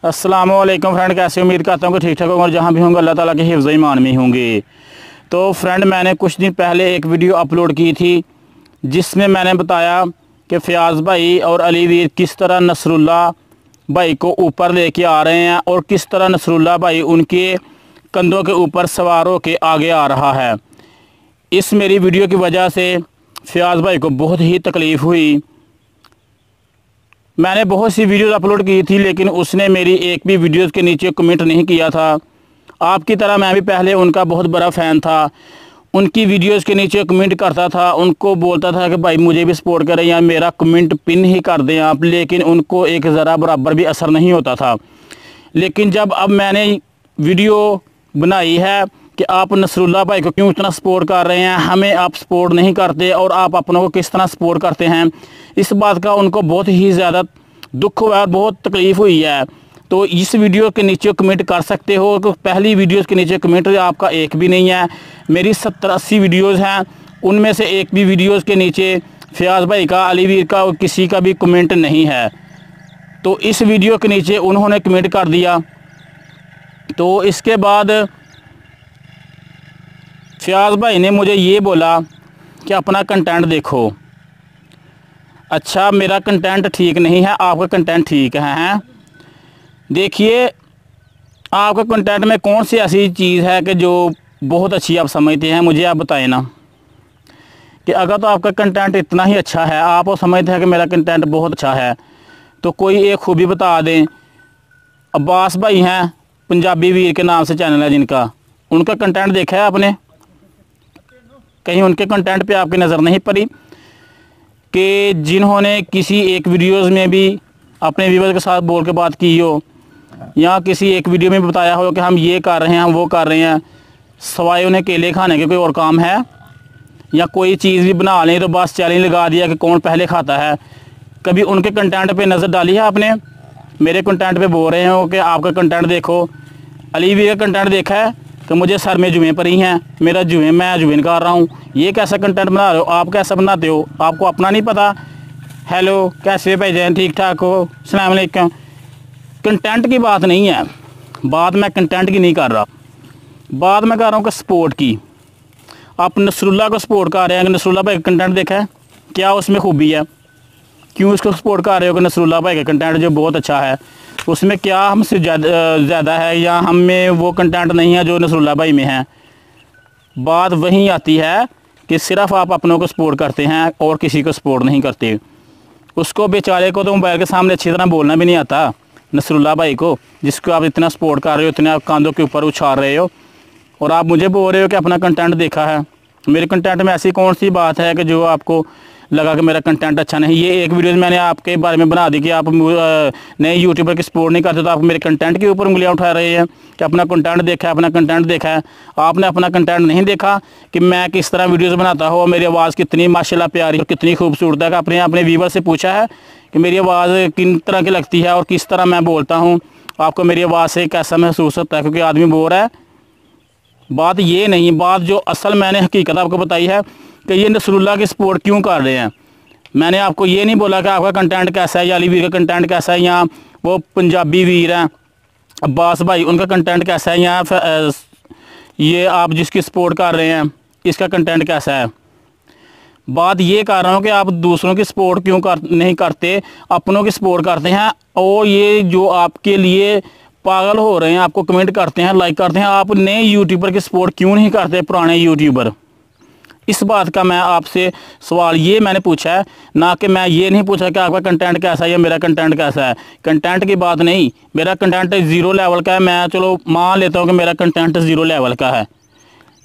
अस्सलामुअलैकुम फ्रेंड, कैसे उम्मीद करता हूँ कि ठीक ठाक होंगे और जहाँ भी होंगे अल्लाह ताला के हिफ्ज़ ईमान में होंगे। तो फ्रेंड, मैंने कुछ दिन पहले एक वीडियो अपलोड की थी जिसमें मैंने बताया कि फ़याज़ भाई और अली वीर किस तरह नसरुल्लाह भाई को ऊपर लेके आ रहे हैं और किस तरह नसरुल्लाह भाई उनके कंधों के ऊपर सवार होकर आगे आ रहा है। इस मेरी वीडियो की वजह से फ़याज़ भाई को बहुत ही तकलीफ़ हुई। मैंने बहुत सी वीडियोस अपलोड की थी लेकिन उसने मेरी एक भी वीडियोस के नीचे कमेंट नहीं किया था। आपकी तरह मैं भी पहले उनका बहुत बड़ा फ़ैन था, उनकी वीडियोस के नीचे कमेंट करता था, उनको बोलता था कि भाई मुझे भी सपोर्ट करें या मेरा कमेंट पिन ही कर दें आप, लेकिन उनको एक ज़रा बराबर भी असर नहीं होता था। लेकिन जब अब मैंने वीडियो बनाई है कि आप नसरुल्लाह भाई को क्यों इतना सपोर्ट कर रहे हैं, हमें आप सपोर्ट नहीं करते और आप अपनों को किस तरह सपोर्ट करते हैं, इस बात का उनको बहुत ही ज़्यादा दुख हुआ और बहुत तकलीफ़ हुई है। तो इस वीडियो के नीचे कमेंट कर सकते हो कि पहली वीडियोस के नीचे कमेंट आपका एक भी नहीं है। मेरी 70-80 वीडियोज़ हैं, उनमें से एक भी वीडियोज़ के नीचे फ़याज़ भाई का, अली वीर का किसी का भी कमेंट नहीं है। तो इस वीडियो के नीचे उन्होंने कमेंट कर दिया। तो इसके बाद फ़याज़ भाई ने मुझे ये बोला कि अपना कंटेंट देखो। अच्छा, मेरा कंटेंट ठीक नहीं है, आपका कंटेंट ठीक है। देखिए, आपका कंटेंट में कौन सी ऐसी चीज़ है कि जो बहुत अच्छी आप समझते हैं, मुझे आप बताएं ना। कि अगर तो आपका कंटेंट इतना ही अच्छा है, आप वो समझते हैं कि मेरा कंटेंट बहुत अच्छा है, तो कोई एक खूबी बता दें। अब्बास भाई हैं, पंजाबी वीर के नाम से चैनल है जिनका, उनका कंटेंट देखा है आपने? कहीं उनके कंटेंट पे आपकी नज़र नहीं पड़ी कि जिन्होंने किसी एक वीडियोस में भी अपने व्यूअर्स के साथ बोल के बात की हो या किसी एक वीडियो में बताया हो कि हम ये कर रहे हैं, हम वो कर रहे हैं, सवाए उन्हें केले खाने के कोई और काम है? या कोई चीज़ भी बना लें तो बस चैलेंज लगा दिया कि कौन पहले खाता है। कभी उनके कंटेंट पे नज़र डाली है आपने? मेरे कंटेंट पे बोल रहे हो कि आपका कंटेंट देखो। अली वीर का कंटेंट देखा है कि मुझे सर में जुएँ पड़ी हैं, मेरा जुएँ, मैं जुएँ कर रहा हूँ। ये कैसा कंटेंट बना रहे हो आप? कैसा बनाते हो? आपको अपना नहीं पता? हेलो, कैसे भाईजान, ठीक ठाक हो? अस्सलाम वालेकुम। कंटेंट की बात नहीं है, बात मैं कंटेंट की नहीं कर रहा, बात मैं कर रहा हूँ कि सपोर्ट की। आप नसरुल्लाह को सपोर्ट कर रहे हैं कि नसरुल्लाह भाई का कंटेंट देखा है, क्या उसमें खूबी है? क्यों उसको सपोर्ट कर रहे हो कि नसरुल्लाह भाई का कंटेंट जो बहुत अच्छा है, उसमें क्या हमसे ज़्यादा है या हम में वो कंटेंट नहीं है जो नसरुल्लाह भाई में है? बात वहीं आती है कि सिर्फ आप अपनों को सपोर्ट करते हैं और किसी को सपोर्ट नहीं करते। उसको बेचारे को तो मोबाइल के सामने अच्छी तरह बोलना भी नहीं आता, नसरुल्लाह भाई को, जिसको आप इतना सपोर्ट कर रहे हो, इतने आप कांधों के ऊपर उछाल रहे हो, और आप मुझे बोल रहे हो कि अपना कंटेंट देखा है। मेरे कंटेंट में ऐसी कौन सी बात है कि जो आपको लगा कि मेरा कंटेंट अच्छा नहीं? ये एक वीडियो मैंने आपके बारे में बना दी कि आप नए यूट्यूबर की सपोर्ट नहीं करते, तो आप मेरे कंटेंट के ऊपर उंगलियां उठा रहे हैं कि अपना कंटेंट देखा है, अपना कंटेंट देखा है। आपने अपना कंटेंट नहीं देखा कि मैं किस तरह वीडियोज़ बनाता हूँ और मेरी आवाज़ कितनी माशाल्लाह प्यारी और कितनी खूबसूरत है। कि अपने व्यूवर से पूछा है कि मेरी आवाज़ किन तरह की लगती है और किस तरह मैं बोलता हूँ, आपको मेरी आवाज़ से कैसा महसूस होता है? क्योंकि आदमी बोल रहा है, बात ये नहीं, बात जो असल मैंने हकीकत आपको बताई है कि ये नसरुल्लाह की सपोर्ट क्यों कर रहे हैं। मैंने आपको ये नहीं बोला कि आपका कंटेंट कैसा है या अली वीर का कंटेंट कैसा है या वो पंजाबी वीर हैं अब्बास भाई उनका कंटेंट कैसा है या ये आप जिसकी सपोर्ट कर रहे हैं इसका कंटेंट कैसा है। बात ये कर रहा हूँ कि आप दूसरों की सपोर्ट क्यों नहीं करते, अपनों की सपोर्ट करते हैं। और ये जो आपके लिए पागल हो रहे हैं, आपको कमेंट करते हैं, लाइक करते हैं, आप नए यूट्यूबर की सपोर्ट क्यों नहीं करते, पुराने यूट्यूबर? इस बात का मैं आपसे सवाल ये मैंने पूछा है, ना कि मैं ये नहीं पूछा कि आपका कंटेंट कैसा है या मेरा कंटेंट कैसा है। कंटेंट की बात नहीं, मेरा कंटेंट 0 लेवल का है, मैं चलो मान लेता हूँ कि मेरा कंटेंट 0 लेवल का है,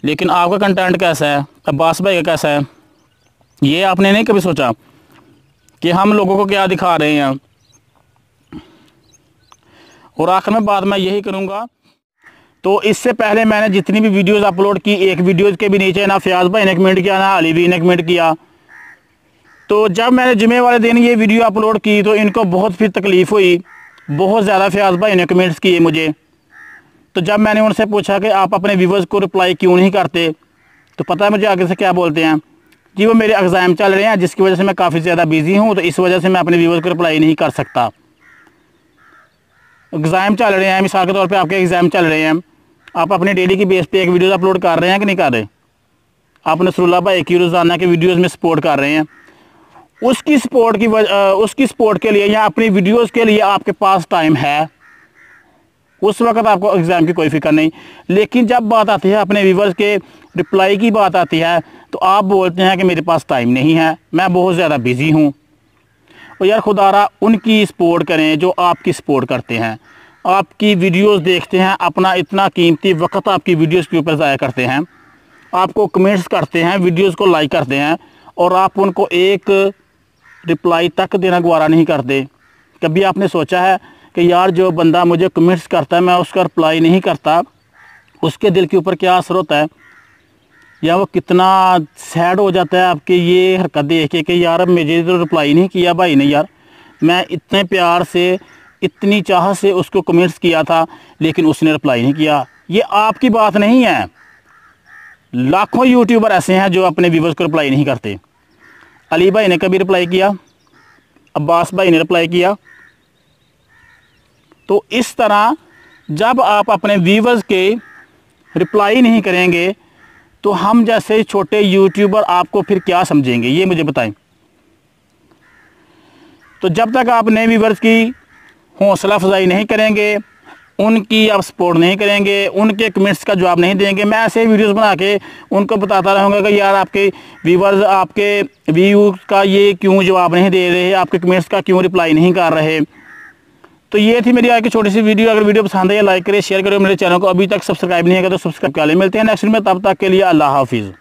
लेकिन आपका कंटेंट कैसा है, अब्बास भाई का कैसा है? ये आपने नहीं कभी सोचा कि हम लोगों को क्या दिखा रहे हैं? और आखिर में बात मैं यही करूँगा, तो इससे पहले मैंने जितनी भी वीडियोस अपलोड की, एक वीडियोस के भी नीचे ना फ़याज़ भाई ने कमेंट किया ना अली वीर ने कमेंट किया। तो जब मैंने जुमे वाले दिन ये वीडियो अपलोड की तो इनको बहुत फिर तकलीफ़ हुई, बहुत ज़्यादा फ़याज़ भाई ने कमेंट्स किए मुझे। तो जब मैंने उनसे पूछा कि आप अपने व्यूवर्स को रिप्लाई क्यों नहीं करते, तो पता है मुझे आगे से क्या बोलते हैं कि वो मेरे एग्ज़ाम चल रहे हैं जिसकी वजह से मैं काफ़ी ज़्यादा बिज़ी हूँ, तो इस वजह से मैं अपने व्यूवर्स को रिप्लाई नहीं कर सकता। एग्ज़ाम चल रहे हैं, मिसाल के तौर पे आपके एग्ज़ाम चल रहे हैं, आप अपने डेली की बेस पे एक वीडियोस अपलोड कर रहे हैं कि नहीं कर रहे? आप नसरुल्लाह भाई की रोज़ाना के वीडियोस में सपोर्ट कर रहे हैं, उसकी सपोर्ट के लिए या अपनी वीडियोस के लिए आपके पास टाइम है, उस वक्त आपको एग्ज़ाम की कोई फ़िक्र नहीं। लेकिन जब बात आती है अपने व्यूवर्स के रिप्लाई की बात आती है तो आप बोलते हैं कि मेरे पास टाइम नहीं है, मैं बहुत ज़्यादा बिज़ी हूँ। और यार खुदारा उनकी सपोर्ट करें जो आपकी सपोर्ट करते हैं, आपकी वीडियोस देखते हैं, अपना इतना कीमती वक्त आपकी वीडियोस के ऊपर ज़ाया करते हैं, आपको कमेंट्स करते हैं, वीडियोस को लाइक करते हैं, और आप उनको एक रिप्लाई तक देना गवारा नहीं करते। कभी आपने सोचा है कि यार जो बंदा मुझे कमेंट्स करता है मैं उसका रिप्लाई नहीं करता, उसके दिल के ऊपर क्या असर होता है, या वो कितना सैड हो जाता है आपकी ये हरकत देख के कि यार मुझे तो रिप्लाई नहीं किया भाई ने, यार मैं इतने प्यार से इतनी चाह से उसको कमेंट्स किया था लेकिन उसने रिप्लाई नहीं किया। ये आपकी बात नहीं है, लाखों यूट्यूबर ऐसे हैं जो अपने व्यूवर्स को रिप्लाई नहीं करते। अली भाई ने कभी रिप्लाई किया, अब्बास भाई ने रिप्लाई किया। तो इस तरह जब आप अपने व्यूवर्स के रिप्लाई नहीं करेंगे तो हम जैसे छोटे यूट्यूबर आपको फिर क्या समझेंगे, ये मुझे बताएं। तो जब तक आप नए व्यूवर्स की हौसला अफजाई नहीं करेंगे, उनकी आप सपोर्ट नहीं करेंगे, उनके कमेंट्स का जवाब नहीं देंगे, मैं ऐसे वीडियोस बना के उनको बताता रहूँगा कि यार आपके व्यूवर्स आपके व्यूज़ का ये क्यों जवाब नहीं दे रहे, आपके कमेंट्स का क्यों रिप्लाई नहीं कर रहे। तो ये थी मेरी आज की छोटी सी वीडियो। अगर वीडियो पसंद है लाइक करें, शेयर करें, मेरे चैनल को अभी तक सब्सक्राइब नहीं है तो सब्सक्राइब कर लें। मिलते हैं नेक्स्ट वीडियो में, तब तक के लिए अल्लाह हाफिज़।